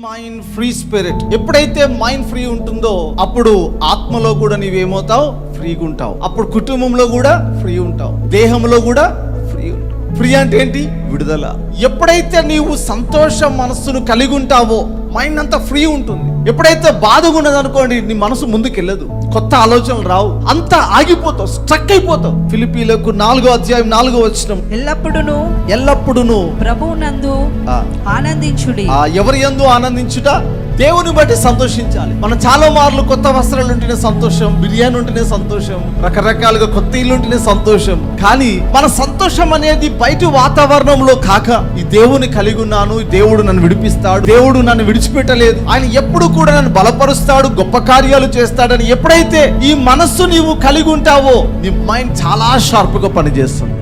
Mind free spirit. ఎప్పుడైతే mind free ఉంటుందో అప్పుడు ఆత్మలో కూడా నీవేమవుతావు? ఫ్రీగా ఉంటావు. అప్పుడు కుటుంబంలో కూడా ఫ్రీ ఉంటావు, దేహంలో కూడా ఫ్రీ ఉంటావు. ఫ్రీ అంటే ఏంటి? విడుదల. ఎప్పుడైతే నీవు సంతోష మనస్సును కలిగి ఉంటావో మైండ్ అంతా ఫ్రీ ఉంటుంది. ఎప్పుడైతే బాధగా ఉన్నది అనుకోండి, నీ మనసు ముందుకెళ్ళదు, కొత్త ఆలోచనలు రావు, అంతా ఆగిపోతావు, స్ట్రక్ అయిపోతావు. ఫిలిప్పీలకు 4:4 ఎల్లప్పుడూను ప్రభువునందు ఆనందించుడి. ఎవరి యందు ఆనందించుట? దేవుని బట్టి సంతోషించాలి. మనం చాలా మార్లు కొత్త వస్త్రాలు ఉంటేనే సంతోషం, బిర్యానీ ఉంటేనే సంతోషం, రకరకాలుగా కొత్త ఇల్లు ఉంటేనే సంతోషం. కానీ మన సంతోషం అనేది బయట వాతావరణంలో కాక, ఈ దేవుని కలిగి ఉన్నాను, ఈ దేవుడు నన్ను విడిపిస్తాడు, దేవుడు నన్ను విడిచిపెట్టలేదు, ఆయన ఎప్పుడు కూడా నన్ను బలపరుస్తాడు, గొప్ప కార్యాలు చేస్తాడని ఎప్పుడైతే ఈ మనస్సు నీవు కలిగి ఉంటావో నీ మైండ్ చాలా షార్ప్ గా పనిచేస్తుంది.